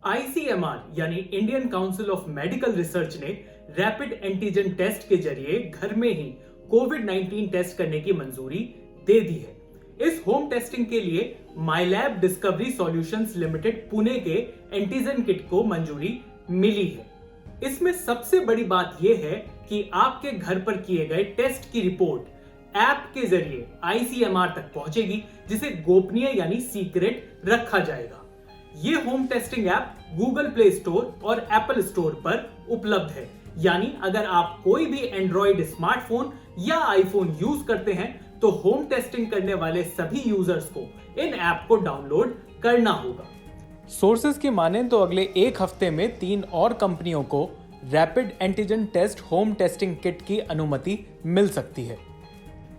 ICMR यानी Indian council of medical research ने rapid antigen test के जरिए घर में ही कोविड-19 टेस्ट करने की मंजूरी दे दी है। इस होम टेस्टिंग के लिए माईलैब डिस्कवरी सॉल्यूशंस लिमिटेड पुणे के एंटीजन किट को मंजूरी मिली है। इसमें सबसे बड़ी बात यह है कि आपके घर पर किए गए टेस्ट की रिपोर्ट ऐप के जरिए आईसीएमआर तक पहुंचेगी, जिसे गोपनीय यानी सीक्रेट रखा जाएगा। ये home testing app Google play store और एप्पल स्टोर पर उपलब्ध है, यानी अगर आप कोई भी एंड्रॉइड स्मार्टफोन या आईफोन यूज करते हैं तो होम टेस्टिंग करने वाले सभी यूजर्स को इन ऐप को डाउनलोड करना होगा। सोर्सेज की मानें तो अगले एक हफ्ते में 3 और कंपनियों को rapid antigen test home testing kit की अनुमति मिल सकती है।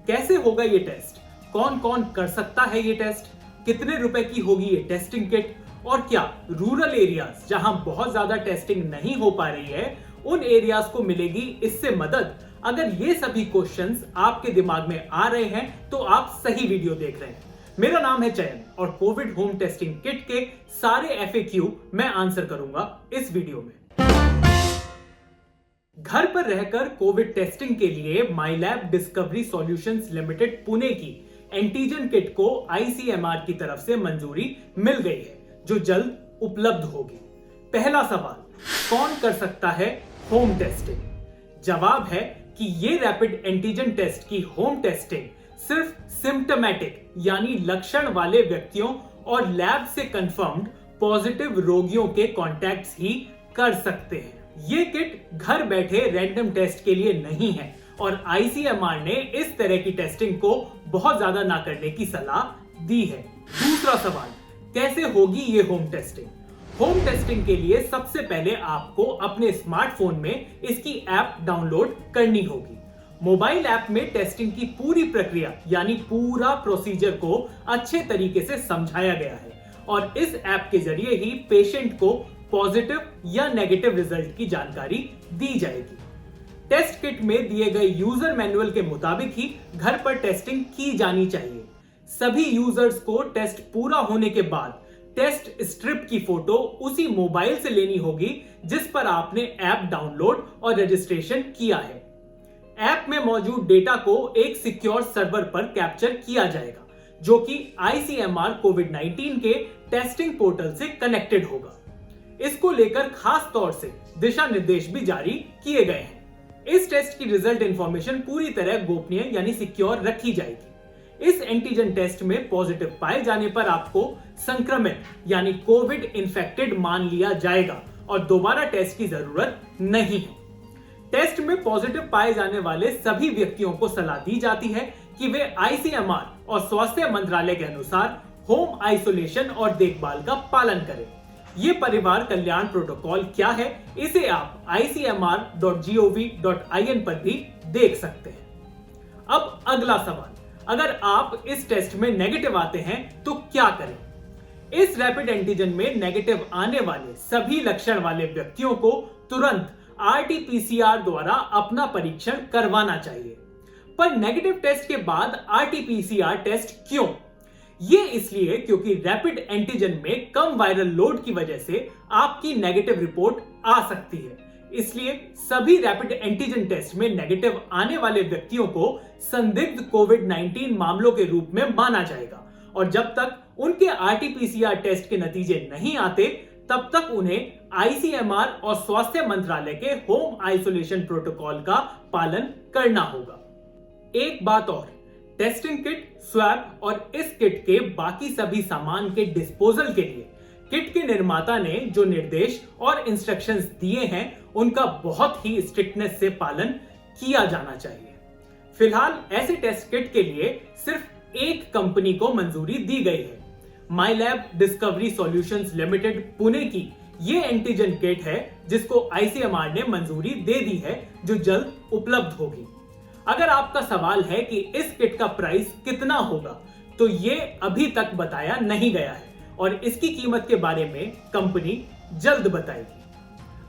कैसे होगा ये टेस्ट, कौन कौन कर सकता है ये टेस्ट, कितने रुपए की होगी ये टेस्टिंग किट, और क्या रूरल एरियाज जहां बहुत ज्यादा टेस्टिंग नहीं हो पा रही है उन एरियाज को मिलेगी इससे मदद। अगर ये सभी क्वेश्चंस आपके दिमाग में आ रहे हैं तो आप सही वीडियो देख रहे हैं। मेरा नाम है चयन और कोविड होम टेस्टिंग किट के सारे एफएक्यू मैं आंसर करूंगा इस वीडियो में। घर पर रहकर कोविड टेस्टिंग के लिए माईलैब डिस्कवरी सॉल्यूशंस लिमिटेड पुणे की एंटीजन किट को आईसीएमआर की तरफ से मंजूरी मिल गई है, जो जल्द उपलब्ध होगी। पहला सवाल, कौन कर सकता है होम टेस्टिंग? जवाब है कि ये रैपिड एंटीजन टेस्ट की होम टेस्टिंग सिर्फ सिम्टोमेटिक यानी लक्षण वाले व्यक्तियों और लैब से कंफर्म्ड पॉजिटिव रोगियों के कॉन्टैक्ट्स ही कर सकते हैं। ये किट घर बैठे रैंडम टेस्ट के लिए नहीं है और आईसीएमआर ने इस तरह की टेस्टिंग को बहुत ज्यादा ना करने की सलाह दी है। दूसरा सवाल, कैसे होगी ये होम टेस्टिंग? होम टेस्टिंग के लिए सबसे पहले आपको अपने स्मार्टफोन में इसकी ऐप डाउनलोड करनी होगी। मोबाइल ऐप में टेस्टिंग की पूरी प्रक्रिया यानी पूरा प्रोसीजर को अच्छे तरीके से समझाया गया है और इस ऐप के जरिए ही पेशेंट को पॉजिटिव या नेगेटिव रिजल्ट की जानकारी दी जाएगी। टेस्ट किट में दिए गए यूजर मैनुअल के मुताबिक ही घर पर टेस्टिंग की जानी चाहिए। सभी यूजर्स को टेस्ट पूरा होने के बाद टेस्ट स्ट्रिप की फोटो उसी मोबाइल से लेनी होगी जिस पर आपने ऐप डाउनलोड और रजिस्ट्रेशन किया है। ऐप में मौजूद डेटा को एक सिक्योर सर्वर पर कैप्चर किया जाएगा, जो कि आईसीएमआर कोविड-19 के टेस्टिंग पोर्टल से कनेक्टेड होगा। इसको लेकर खास तौर से दिशा निर्देश भी जारी किए गए हैं। इस टेस्ट की रिजल्ट इंफॉर्मेशन पूरी तरह गोपनीय यानी सिक्योर रखी जाएगी। इस एंटीजन टेस्ट में पॉजिटिव पाए जाने पर आपको संक्रमित यानी कोविड इन्फेक्टेड मान लिया जाएगा और दोबारा टेस्ट की जरूरत नहीं है। टेस्ट में पॉजिटिव पाए जाने वाले सभी व्यक्तियों को सलाह दी जाती है कि वे आईसीएमआर और स्वास्थ्य मंत्रालय के अनुसार होम आइसोलेशन और देखभाल का पालन करें। ये परिवार कल्याण प्रोटोकॉल क्या है, इसे आप icmr.gov.in पर भी देख सकते हैं। अब अगला सवाल, अगर आप इस टेस्ट में नेगेटिव आते हैं तो क्या करें? इस रैपिड एंटीजन में नेगेटिव आने वाले सभी लक्षण वाले व्यक्तियों को तुरंत आरटीपीसीआर द्वारा अपना परीक्षण करवाना चाहिए। पर नेगेटिव टेस्ट के बाद आरटीपीसीआर टेस्ट क्यों? ये इसलिए क्योंकि रैपिड एंटीजन में कम वायरल लोड की वजह से आपकी नेगेटिव रिपोर्ट आ सकती है। इसलिए सभी रैपिड एंटीजन टेस्ट में नेगेटिव आने वाले व्यक्तियों को संदिग्ध कोविड-19 मामलों के रूप में माना जाएगा और जब तक उनके आरटीपीसीआर टेस्ट के नतीजे नहीं आते तब तक उन्हें आईसीएमआर और स्वास्थ्य मंत्रालय के होम आइसोलेशन प्रोटोकॉल का पालन करना होगा। एक बात और, टेस्टिंग किट, स्वैब और इस किट के बाकी सभी सामान के डिस्पोजल के लिए किट के निर्माता ने जो निर्देश और इंस्ट्रक्शंस दिए हैं उनका बहुत ही स्ट्रिक्टनेस से पालन किया जाना चाहिए। फिलहाल ऐसे टेस्ट किट के लिए सिर्फ एक कंपनी को मंजूरी दी गई है। माईलैब डिस्कवरी सॉल्यूशंस लिमिटेड पुणे की ये एंटीजन किट है जिसको आईसीएमआर ने मंजूरी दे दी है, जो जल्द उपलब्ध होगी। अगर आपका सवाल है कि इस किट का प्राइस कितना होगा, तो ये अभी तक बताया नहीं गया है और इसकी कीमत के बारे में कंपनी जल्द बताएगी।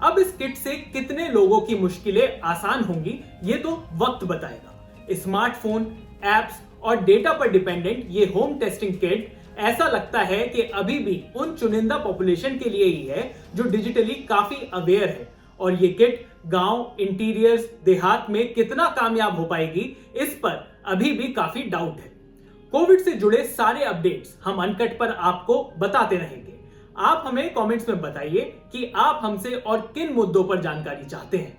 अब इस किट से कितने लोगों की मुश्किलें आसान होंगी ये तो वक्त बताएगा। स्मार्टफोन, एप्स और डेटा पर डिपेंडेंट ये होम टेस्टिंग किट ऐसा लगता है कि अभी भी उन चुनिंदा पॉपुलेशन के लिए ही है जो डिजिटली काफी अवेयर है, और ये किट गांव, इंटीरियर्स, देहात में कितना कामयाब हो पाएगी, इस पर अभी भी काफी डाउट है। कोविड से जुड़े सारे अपडेट्स हम अनकट पर आपको बताते रहेंगे। आप हमें कमेंट्स में बताइए कि आप हमसे और किन मुद्दों पर जानकारी चाहते हैं।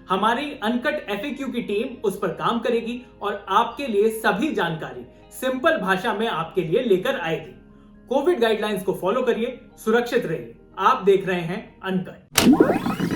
हमारी अनकट FAQ की टीम उस पर काम करेगी और आपके लिए सभी जानकारी सिंपल भाषा में आपके लिए लेकर आएगी। कोविड गाइडलाइंस को फॉलो करिए, सुरक्षित रहिए। आप देख रहे हैं अनकट।